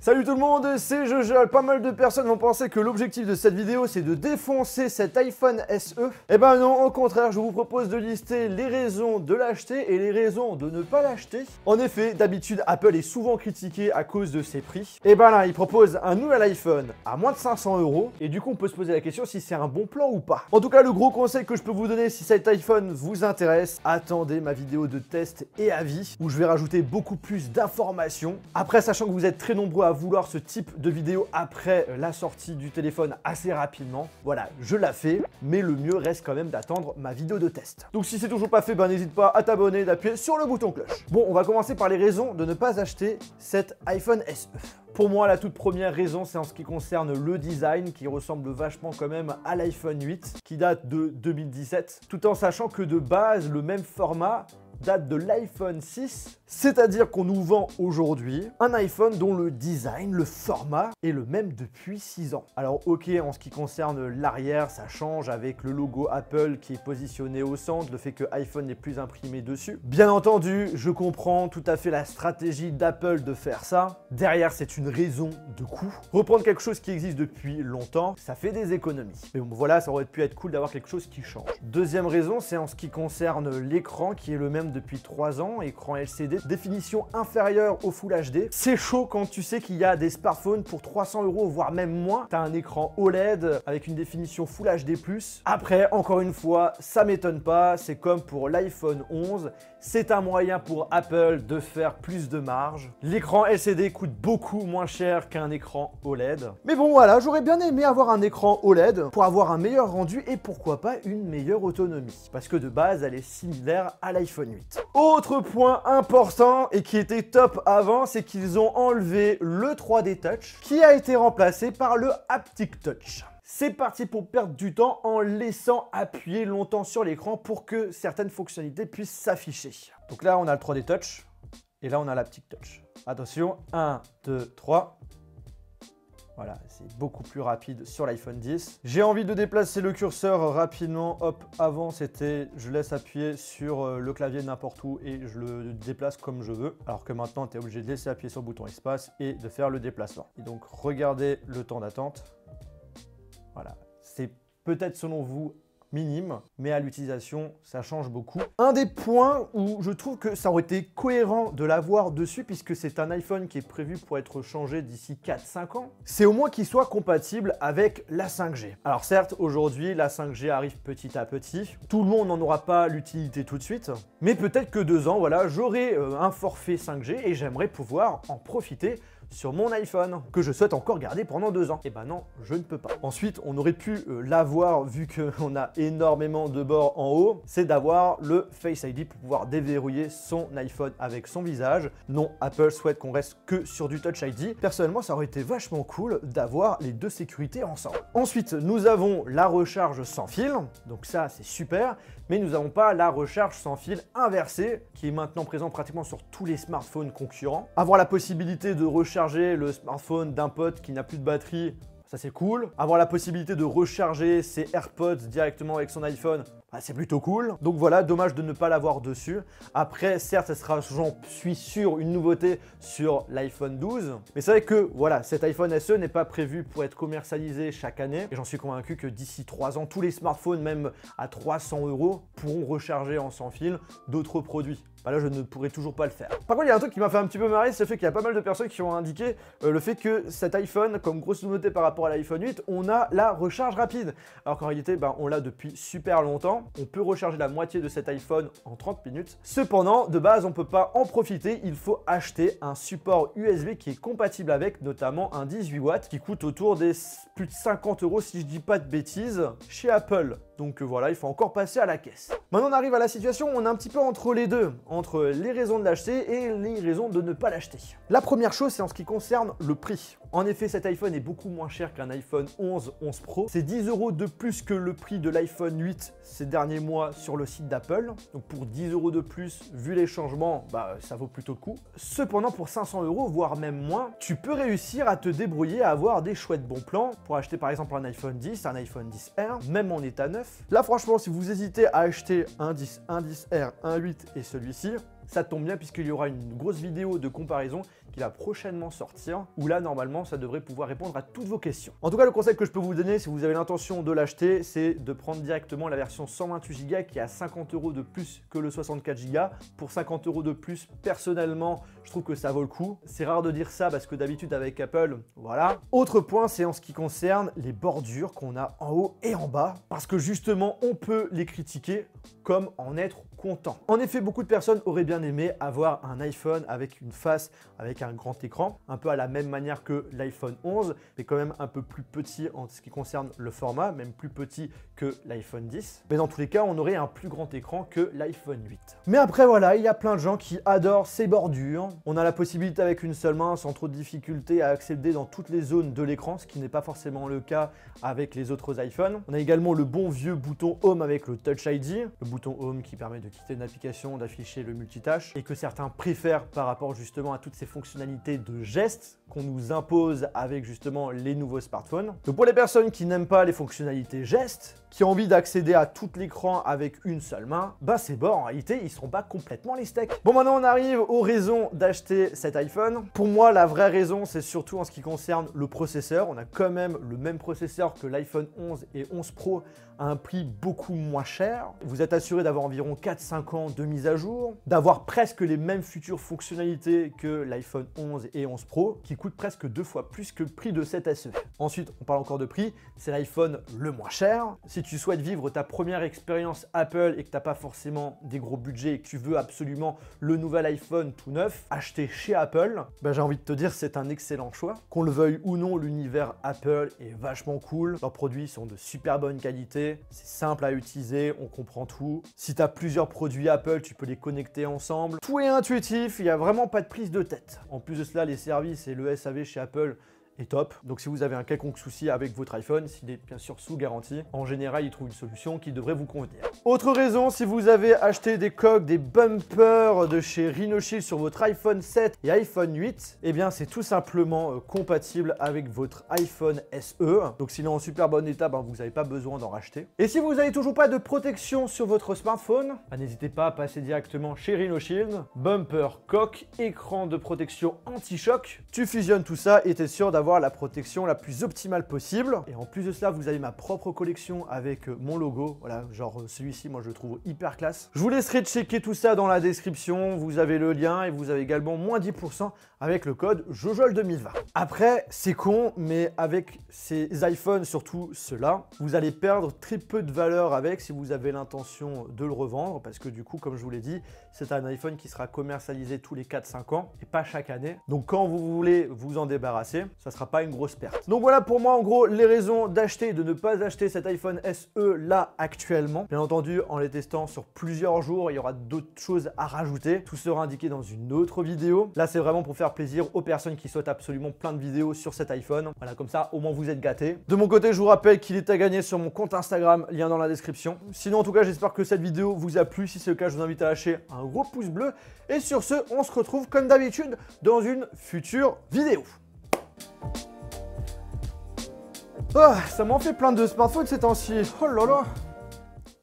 Salut tout le monde, c'est Jojo. Pas mal de personnes vont penser que l'objectif de cette vidéo c'est de défoncer cet iPhone SE. Eh ben non, au contraire, je vous propose de lister les raisons de l'acheter et les raisons de ne pas l'acheter. En effet, d'habitude, Apple est souvent critiqué à cause de ses prix. Et ben là, il propose un nouvel iPhone à moins de 500 € et du coup on peut se poser la question si c'est un bon plan ou pas. En tout cas, le gros conseil que je peux vous donner si cet iPhone vous intéresse, attendez ma vidéo de test et avis où je vais rajouter beaucoup plus d'informations. Après, sachant que vous êtes très nombreux à vouloir ce type de vidéo après la sortie du téléphone assez rapidement, voilà, je la fais, mais le mieux reste quand même d'attendre ma vidéo de test. Donc si c'est toujours pas fait, ben n'hésite pas à t'abonner, d'appuyer sur le bouton cloche. Bon, on va commencer par les raisons de ne pas acheter cet iPhone SE. Pour moi, la toute première raison, c'est en ce qui concerne le design qui ressemble vachement quand même à l'iPhone 8 qui date de 2017, tout en sachant que de base, le même format date de l'iPhone 6, c'est-à-dire qu'on nous vend aujourd'hui un iPhone dont le design, le format est le même depuis 6 ans. Alors ok, en ce qui concerne l'arrière, ça change avec le logo Apple qui est positionné au centre, le fait que iPhone n'est plus imprimé dessus. Bien entendu, je comprends tout à fait la stratégie d'Apple de faire ça. Derrière, c'est une raison de coût. Reprendre quelque chose qui existe depuis longtemps, ça fait des économies. Mais bon, voilà, ça aurait pu être cool d'avoir quelque chose qui change. Deuxième raison, c'est en ce qui concerne l'écran qui est le même depuis 3 ans, écran LCD, définition inférieure au Full HD. C'est chaud quand tu sais qu'il y a des smartphones pour 300 €, voire même moins. T'as un écran OLED avec une définition Full HD+. Après, encore une fois, ça m'étonne pas, c'est comme pour l'iPhone 11, c'est un moyen pour Apple de faire plus de marge. L'écran LCD coûte beaucoup moins cher qu'un écran OLED. Mais bon, voilà, j'aurais bien aimé avoir un écran OLED pour avoir un meilleur rendu et pourquoi pas une meilleure autonomie. Parce que de base, elle est similaire à l'iPhone 8. Autre point important et qui était top avant, c'est qu'ils ont enlevé le 3D Touch qui a été remplacé par le Haptic Touch. C'est parti pour perdre du temps en laissant appuyer longtemps sur l'écran pour que certaines fonctionnalités puissent s'afficher. Donc là, on a le 3D Touch et là, on a l'Haptic Touch. Attention, 1, 2, 3. Voilà, c'est beaucoup plus rapide sur l'iPhone 10. J'ai envie de déplacer le curseur rapidement. Hop, avant c'était je laisse appuyer sur le clavier n'importe où et je le déplace comme je veux. Alors que maintenant tu es obligé de laisser appuyer sur le bouton espace et de faire le déplacement. Et donc regardez le temps d'attente. Voilà, c'est peut-être selon vous minime, mais à l'utilisation, ça change beaucoup. Un des points où je trouve que ça aurait été cohérent de l'avoir dessus, puisque c'est un iPhone qui est prévu pour être changé d'ici 4-5 ans, c'est au moins qu'il soit compatible avec la 5G. Alors certes, aujourd'hui, la 5G arrive petit à petit. Tout le monde n'en aura pas l'utilité tout de suite, mais peut-être que 2 ans, voilà, j'aurai un forfait 5G et j'aimerais pouvoir en profiter sur mon iPhone, que je souhaite encore garder pendant 2 ans. Et ben non, je ne peux pas. Ensuite, on aurait pu l'avoir, vu qu'on a énormément de bords en haut, c'est d'avoir le Face ID pour pouvoir déverrouiller son iPhone avec son visage. Non, Apple souhaite qu'on reste que sur du Touch ID. Personnellement, ça aurait été vachement cool d'avoir les deux sécurités ensemble. Ensuite, nous avons la recharge sans fil, donc ça c'est super, mais nous n'avons pas la recharge sans fil inversée, qui est maintenant présente pratiquement sur tous les smartphones concurrents. Avoir la possibilité de recharger le smartphone d'un pote qui n'a plus de batterie, ça c'est cool. Avoir la possibilité de recharger ses AirPods directement avec son iPhone, c'est plutôt cool. Donc voilà, dommage de ne pas l'avoir dessus. Après, certes, ça sera, j'en suis sûr, une nouveauté sur l'iPhone 12. Mais c'est vrai que voilà, cet iPhone SE n'est pas prévu pour être commercialisé chaque année. Et j'en suis convaincu que d'ici 3 ans, tous les smartphones, même à 300 €, pourront recharger en sans fil d'autres produits. Bah là, je ne pourrais toujours pas le faire. Par contre, il y a un truc qui m'a fait un petit peu marrer, c'est le fait qu'il y a pas mal de personnes qui ont indiqué le fait que cet iPhone, comme grosse nouveauté par rapport à l'iPhone 8, on a la recharge rapide. Alors qu'en réalité, on l'a depuis super longtemps. On peut recharger la moitié de cet iPhone en 30 minutes. Cependant, de base, on ne peut pas en profiter. Il faut acheter un support USB qui est compatible avec, notamment un 18 watts, qui coûte autour des plus de 50 € si je dis pas de bêtises, chez Apple. Donc voilà, il faut encore passer à la caisse. Maintenant, on arrive à la situation où on est un petit peu entre les deux, entre les raisons de l'acheter et les raisons de ne pas l'acheter. La première chose, c'est en ce qui concerne le prix. En effet, cet iPhone est beaucoup moins cher qu'un iPhone 11 Pro. C'est 10 € de plus que le prix de l'iPhone 8 ces derniers mois sur le site d'Apple. Donc pour 10 € de plus, vu les changements, ça vaut plutôt le coup. Cependant, pour 500 €, voire même moins, tu peux réussir à te débrouiller à avoir des chouettes bons plans pour acheter par exemple un iPhone 10, un iPhone 10R, même en état neuf. Là, franchement, si vous hésitez à acheter un 10, un 10R, un 8 et celui-ci, ça tombe bien puisqu'il y aura une grosse vidéo de comparaison qui va prochainement sortir, où là normalement ça devrait pouvoir répondre à toutes vos questions. En tout cas, le conseil que je peux vous donner si vous avez l'intention de l'acheter, c'est de prendre directement la version 128 Go qui est à 50 € de plus que le 64 Go. Pour 50 € de plus, personnellement, je trouve que ça vaut le coup. C'est rare de dire ça parce que d'habitude avec Apple, voilà. Autre point, c'est en ce qui concerne les bordures qu'on a en haut et en bas, parce que justement, on peut les critiquer comme en être content. En effet, beaucoup de personnes auraient bien aimé avoir un iPhone avec une face, avec un grand écran, un peu à la même manière que l'iPhone 11, mais quand même un peu plus petit en ce qui concerne le format, même plus petit que l'iPhone 10. Mais dans tous les cas, on aurait un plus grand écran que l'iPhone 8. Mais après, voilà, il y a plein de gens qui adorent ces bordures. On a la possibilité avec une seule main, sans trop de difficulté, à accéder dans toutes les zones de l'écran, ce qui n'est pas forcément le cas avec les autres iPhones. On a également le bon vieux bouton Home avec le Touch ID, le bouton Home qui permet de quitter une application, d'afficher le multitâche, et que certains préfèrent par rapport justement à toutes ces fonctionnalités de gestes qu'on nous impose avec justement les nouveaux smartphones. Donc pour les personnes qui n'aiment pas les fonctionnalités gestes, qui ont envie d'accéder à tout l'écran avec une seule main, bah ces bords en réalité ils seront pas complètement les steaks. Bon, maintenant on arrive aux raisons d'acheter cet iPhone. Pour moi la vraie raison c'est surtout en ce qui concerne le processeur. On a quand même le même processeur que l'iPhone 11 et 11 Pro à un prix beaucoup moins cher. Vous êtes assuré d'avoir environ 4-5 ans de mise à jour, d'avoir presque les mêmes futures fonctionnalités que l'iPhone 11 et 11 Pro, qui coûtent presque 2 fois plus que le prix de cet SE. Ensuite, on parle encore de prix, c'est l'iPhone le moins cher. Si tu souhaites vivre ta première expérience Apple et que tu n'as pas forcément des gros budgets et que tu veux absolument le nouvel iPhone tout neuf, acheter chez Apple, bah, j'ai envie de te dire c'est un excellent choix. Qu'on le veuille ou non, l'univers Apple est vachement cool. Leurs produits sont de super bonne qualité, c'est simple à utiliser, on comprend tout. Si tu as plusieurs produits Apple, tu peux les connecter ensemble. Tout est intuitif, il n'y a vraiment pas de prise de tête. En plus de cela, les services et le SAV chez Apple est top. Donc si vous avez un quelconque souci avec votre iPhone, s'il est bien sûr sous garantie, en général, il trouve une solution qui devrait vous convenir. Autre raison, si vous avez acheté des coques, des bumpers de chez Rhinoshield sur votre iPhone 7 et iPhone 8, eh bien c'est tout simplement compatible avec votre iPhone SE. Donc s'il est en super bon état, ben, vous n'avez pas besoin d'en racheter. Et si vous n'avez toujours pas de protection sur votre smartphone, ben, n'hésitez pas à passer directement chez Rhinoshield. Bumper, coque, écran de protection anti-choc. Tu fusionnes tout ça et tu es sûr d'avoir la protection la plus optimale possible. Et en plus de cela, vous avez ma propre collection avec mon logo. Voilà, genre celui-ci, moi je le trouve hyper classe. Je vous laisserai checker tout ça dans la description. Vous avez le lien et vous avez également moins 10% avec le code JOJOL2020. Après, c'est con, mais avec ces iPhones, surtout ceux-là, vous allez perdre très peu de valeur avec si vous avez l'intention de le revendre. Parce que du coup, comme je vous l'ai dit, c'est un iPhone qui sera commercialisé tous les 4-5 ans et pas chaque année. Donc quand vous voulez vous en débarrasser, ça sera pas une grosse perte. Donc voilà pour moi en gros les raisons d'acheter et de ne pas acheter cet iPhone SE là actuellement. Bien entendu, en les testant sur plusieurs jours, il y aura d'autres choses à rajouter. Tout sera indiqué dans une autre vidéo. Là, c'est vraiment pour faire plaisir aux personnes qui souhaitent absolument plein de vidéos sur cet iPhone. Voilà, comme ça, au moins vous êtes gâtés. De mon côté, je vous rappelle qu'il est à gagner sur mon compte Instagram, lien dans la description. Sinon, en tout cas, j'espère que cette vidéo vous a plu. Si c'est le cas, je vous invite à lâcher un gros pouce bleu. Et sur ce, on se retrouve comme d'habitude dans une future vidéo. Oh, ça m'en fait plein de smartphones ces temps-ci. Oh là là.